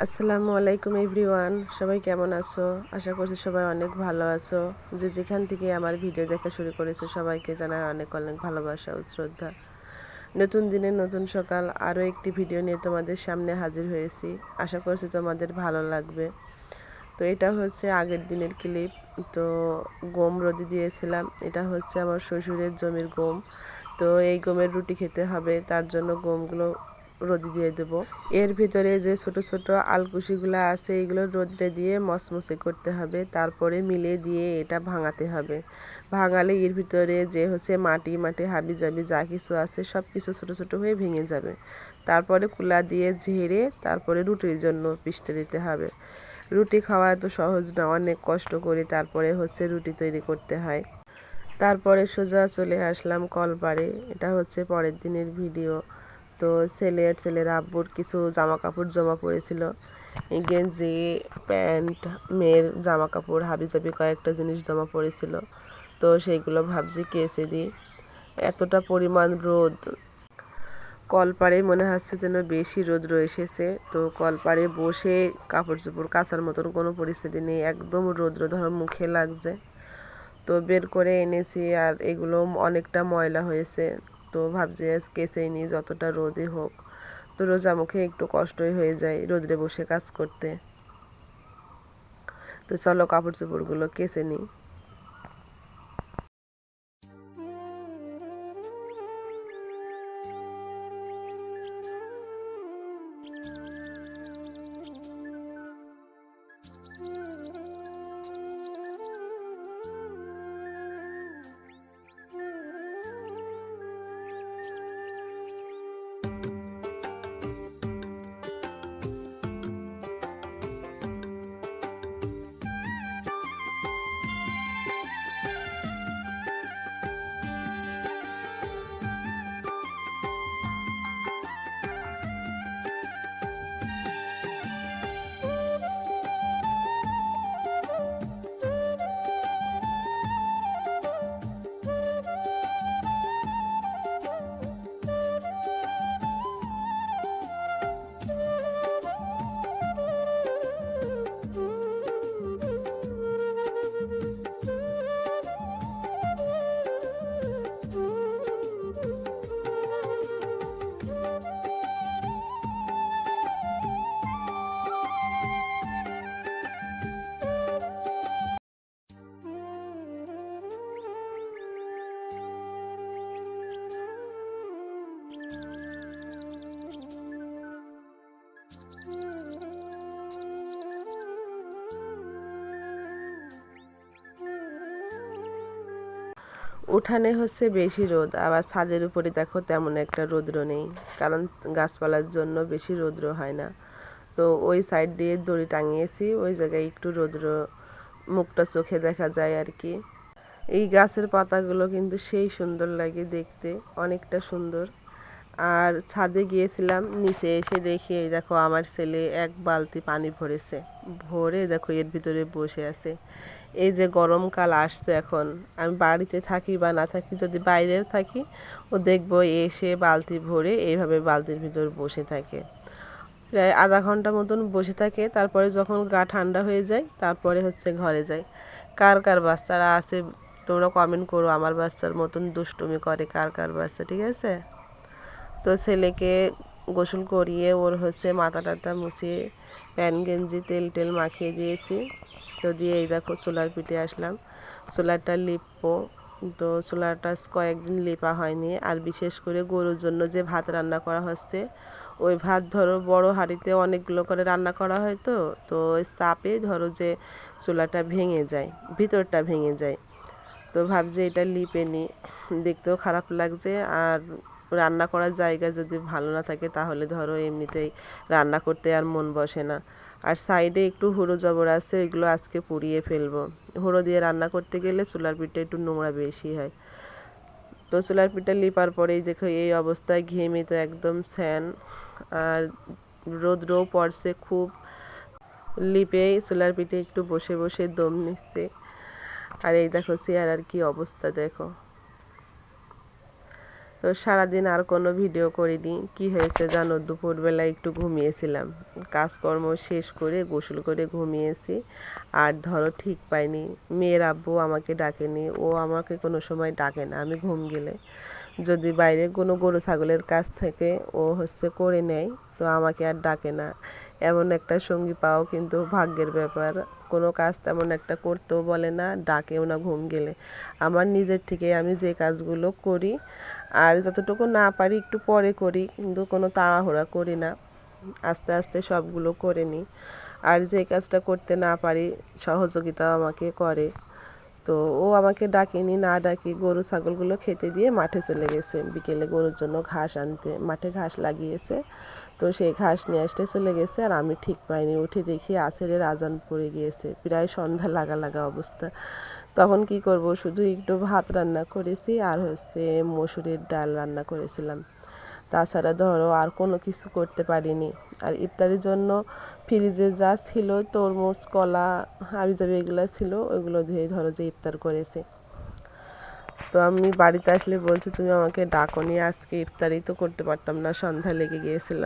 আসসালামু আলাইকুম এভরিওয়ান, সবাই কেমন আছো? আশা করছি সবাই অনেক ভালো আছো। যে যেখান থেকে আমার ভিডিও দেখা শুরু করেছে সবাইকে জানাই অনেক অনেক ভালোবাসা ও শ্রদ্ধা। নতুন দিনে নতুন সকাল, আরও একটি ভিডিও নিয়ে তোমাদের সামনে হাজির হয়েছি। আশা করছি তোমাদের ভালো লাগবে। তো এটা হচ্ছে আগের দিনের ক্লিপ। তো গম রোদে দিয়েছিলাম। এটা হচ্ছে আমার শ্বশুরের জমির গম। তো এই গমের রুটি খেতে হবে, তার জন্য গমগুলো রোদে দিয়ে দেবো। এর ভিতরে যে ছোট ছোট আলকুশিগুলো আছে এগুলো রোদে দিয়ে মচমচে করতে হবে, তারপরে মিলে দিয়ে এটা ভাঙাতে হবে। ভাঙালে এর ভিতরে যে হচ্ছে মাটি মাটি হাবি জাবি যা কিছু আছে সব কিছু ছোট ছোট হয়ে ভেঙে যাবে। তারপরে কুলা দিয়ে ঝেড়ে তারপরে রুটির জন্য পিষতে দিতে হবে। রুটি খাওয়া এত সহজ না, অনেক কষ্ট করে তারপরে হচ্ছে রুটি তৈরি করতে হয়। তারপরে সোজা চলে আসলাম কলপাড়ে। এটা হচ্ছে পরের দিনের ভিডিও। তো ছেলের আব্বুর কিছু জামা কাপড় জমা পড়েছিল, গেঞ্জি প্যান্ট, মেয়ের জামা কাপড় হাবিজাবি কয়েকটা জিনিস জমা পড়েছিল। তো সেইগুলো ভাবছি কেচে দিই। এতটা পরিমাণ রোদ, কলপাড়ে মনে হচ্ছে যেন বেশি রৌদ্র এসেছে। তো কলপাড়ে বসে কাপড় চোপড় কাচার মতন কোনো পরিস্থিতি নেই, একদম রৌদ্র ধর মুখে লাগছে। তো বের করে এনেছি, আর এগুলো অনেকটা ময়লা হয়েছে। তো ভাবছি আজ কেচেই নিই যতটা রোদই হোক। তো রোজা মুখে একটু কষ্টই হয়ে যায় রোদ্রে বসে কাজ করতে। তো চলো কাপড় চোপড়গুলো কেচে নিই। উঠানে হচ্ছে বেশি রোদ, আবার ছাদের উপরে দেখো তেমন একটা রৌদ্র নেই, কারণ গাছপালার জন্য বেশি রৌদ্র হয় না। তো ওই সাইড দিয়ে দড়ি টাঙিয়েছি, ওই জায়গায় একটু রৌদ্র মুখটা চোখে দেখা যায় আর কি। এই গাছের পাতাগুলো কিন্তু সেই সুন্দর লাগে দেখতে, অনেকটা সুন্দর। আর ছাদে গিয়েছিলাম, নিচে এসে দেখি এই দেখো আমার ছেলে এক বালতি পানি ভরেছে। ভরে দেখো এর ভিতরে বসে আছে। এই যে গরমকাল আসছে এখন, আমি বাড়িতে থাকি বা না থাকি, যদি বাইরেও থাকি ও দেখবো এসে বালতি ভরে এইভাবে বালতির ভিতর বসে থাকে। প্রায় আধা ঘন্টা মতন বসে থাকে, তারপরে যখন গা ঠান্ডা হয়ে যায় তারপরে হচ্ছে ঘরে যায়। কার কার বাচ্চারা আছে তোমরা কমেন্ট করো, আমার বাচ্চার মতন দুষ্টুমি করে কার কার বাচ্চা, ঠিক আছে? তো ছেলেকে গোসল করিয়ে ওর হচ্ছে মাথা টাথা মুছিয়ে প্যান্ট গেঞ্জি তেল টেল মাখিয়ে দিয়েছি। তো দিয়ে এই দেখো চুলার পিঠে আসলাম, চুলাটা লিপবো। তো চুলাটা কয়েকদিন লেপা হয়নি। আর বিশেষ করে গরুর জন্য যে ভাত রান্না করা হচ্ছে, ওই ভাত ধরো বড় হাঁড়িতে অনেকগুলো করে রান্না করা হয়। তো তো ওই চাপে ধরো যে চুলাটা ভেঙে যায়, ভিতরটা ভেঙে যায়। তো ভাবছি এটা লিপে নিই, দেখতেও খারাপ লাগছে। আর রান্না করার জায়গা যদি ভালো না থাকে তাহলে ধরো এমনিতেই রান্না করতে আর মন বসে না। আর সাইডে একটু হুড়ো জবর আছে, এগুলো আজকে পুড়িয়ে ফেলবো। হুড়ো দিয়ে রান্না করতে গেলে চুলার পিঠে একটু নোংরা বেশি হয়। তো চুলার পিঠে লিপার পরেই দেখো এই অবস্থায়, ঘেমে তো একদম স্যান। আর রোদ্রও পড়ছে খুব। লিপেই চুলার পিঠে একটু বসে বসে দম নিচ্ছে। আর এই দেখো চেয়ার আর কি অবস্থা দেখো। তো সারাদিন আর কোনো ভিডিও করিনি। কি হয়েছে জানো, দুপুরবেলা একটু ঘুমিয়েছিলাম, কাজকর্ম শেষ করে গোসল করে ঘুমিয়েছি। আর ধরো ঠিক পাইনি, মেয়ের আব্বু আমাকে ডাকেনি, ও আমাকে কোনো সময় ডাকে না আমি ঘুম গেলে। যদি বাইরে কোনো গরু ছাগলের কাছ থেকে ও করে নেয়, তো আমাকে আর ডাকে না। এমন একটা সঙ্গী পাওয়া কিন্তু ভাগ্যের ব্যাপার। কোনো কাজ তেমন একটা করতেও বলে না, ডাকেও না ঘুম গেলে। আমার নিজের থেকে আমি যে কাজগুলো করি, আর যতটুকু না পারি একটু পরে করি, কিন্তু কোনো তাড়াহুড়া করি না, আস্তে আস্তে সবগুলো করে নিই। আর যে কাজটা করতে না পারি, সহযোগিতা আমাকে করে। তো ও আমাকে ডাকেনি, না ডাকি গরু ছাগলগুলো খেতে দিয়ে মাঠে চলে গেছে বিকেলে গরুর জন্য ঘাস আনতে। মাঠে ঘাস লাগিয়েছে, তো সেই ঘাস নিয়ে আসতে চলে গেছে। আর আমি ঠিক পাইনি, উঠে দেখি আসরের আজান পড়ে গিয়েছে, প্রায় সন্ধ্যা লাগা লাগা অবস্থা। তখন কি করব, শুধু একটু ভাত রান্না করেছি আর মসুরের ডাল রান্না করেছিলাম। তাছাড়া ধরো আর কোনো কিছু করতে পারিনি। আর ইফতারির জন্য ফ্রিজে যা ছিল, তরমুজ, কলা, হাবিজাবি এগুলো ছিল, ওইগুলো দিয়ে ধরো যে ইফতার করেছে। তো আমি বাড়িতে আসলে বলছি, তুমি আমাকে ডাকোনি, আজকে ইফতারি তো করতে পারতাম না, সন্ধ্যা লেগে গিয়েছিল।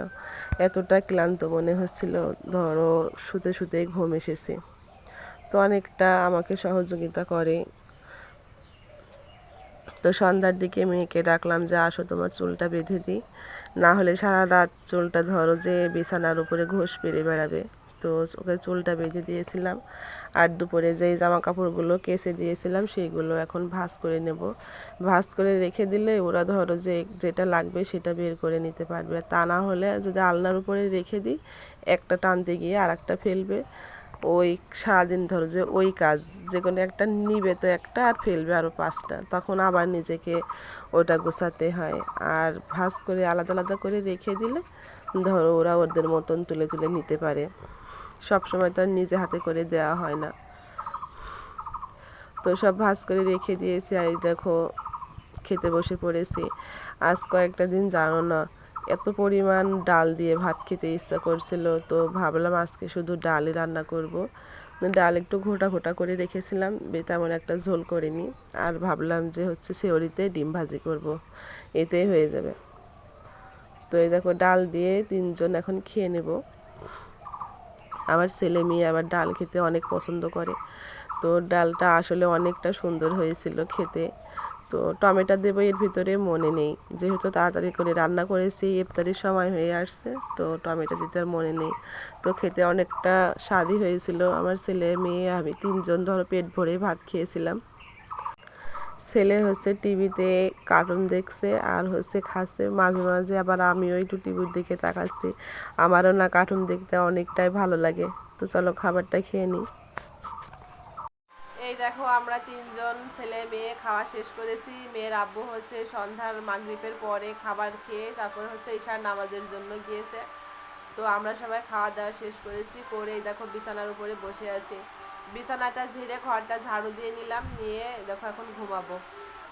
এতটা ক্লান্ত মনে হচ্ছিল, ধরো শুতে শুতেই ঘুম এসেছে। তো অনেকটা আমাকে সহযোগিতা করে। তো সন্ধ্যার দিকে মেয়েকে ডাকলাম যে আসো তোমার চুলটা বেঁধে দিই, না হলে সারা রাত চুলটা ধরো যে বিছানার উপরে ঘোষ পেরে বেড়াবে। তো ওকে চুলটা বেঁধে দিয়েছিলাম। আর দুপুরে যেই জামা কাপড়গুলো কেচে দিয়েছিলাম সেইগুলো এখন ভাঁজ করে নেব। ভাঁজ করে রেখে দিলে ওরা ধরো যে যেটা লাগবে সেটা বের করে নিতে পারবে। তা না হলে যদি আলনার উপরে রেখে দিই, একটা টানতে গিয়ে আর একটা ফেলবে। ওই সারাদিন ধরো যে ওই কাজ, যে কোনো একটা নিবে তো একটা, আর ফেলবে আরও 5টা, তখন আবার নিজেকে ওটা গোছাতে হয়। আর ভাঁজ করে আলাদা আলাদা করে রেখে দিলে ধরো ওরা ওদের মতন তুলে তুলে নিতে পারে। সব সময় তো আর নিজে হাতে করে দেওয়া হয় না। তো সব ভাঁজ করে রেখে দিয়েছি। আর দেখো খেতে বসে পড়েছি। আজ কয়েকটা দিন জানো না, এত পরিমাণ ডাল দিয়ে ভাত খেতে ইচ্ছা করছিল, তো ভাবলাম আজকে শুধু ডালই রান্না করব। ডাল একটু ঘোটা ঘোটা করে রেখেছিলাম, তেমন একটা ঝোল করিনি। আর ভাবলাম যে সেওরিতে ডিম ভাজি করব, এতেই হয়ে যাবে। তো এই দেখো ডাল দিয়ে 3জন এখন খেয়ে নেব। আমার ছেলে মেয়ে আবার ডাল খেতে অনেক পছন্দ করে। তো ডালটা আসলে অনেকটা সুন্দর হয়েছিল খেতে। তো টমেটো দেবো এর ভিতরে মনে নেই, যেহেতু তাড়াতাড়ি করে রান্না করেছি, ইফতারির সময় হয়ে আসছে, তো টমেটো দিতে আর মনে নেই। তো খেতে অনেকটা স্বাদই হয়েছিল। আমার ছেলে মেয়ে আমি 3জন ধরো পেট ভরে ভাত খেয়েছিলাম। ছেলে টিভিতে কার্টুন দেখছে আর খাচ্ছে, মাঝে মাঝে আবার আমিও একটু টিভির দিকে তাকাচ্ছি। আমারও না কার্টুন দেখতে অনেকটাই ভালো লাগে। তো চলো খাবারটা খেয়ে নিই। এই দেখো আমরা 3জন ছেলে মেয়ে খাওয়া শেষ করেছি। মেয়ের আব্বু সন্ধ্যার মাগরিবের পরে খাবার খেয়ে তারপর ঈশার নামাজের জন্য গিয়েছে। তো আমরা সবাই খাওয়া দাওয়া শেষ করেছি, করে এই দেখো বিছানার উপরে বসে আছি। বিছানাটা ঝেড়ে ঘরটা ঝাড়ু দিয়ে নিলাম, নিয়ে দেখো এখন ঘুমাবো।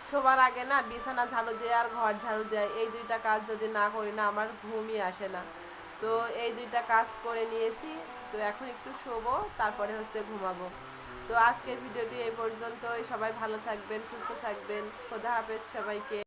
শোবার আগে না বিছানা ঝাড়ু দেওয়া আর ঘর ঝাড়ু দেওয়া, এই দুইটা কাজ যদি না করি না আমার ঘুমই আসে না। তো এই দুইটা কাজ করে নিয়েছি। তো এখন একটু শোবো, তারপরে ঘুমাবো। তো আজকের ভিডিওটি এই পর্যন্তই। সবাই ভালো থাকবেন, সুস্থ থাকবেন। খোদা হাফেজ সবাইকে।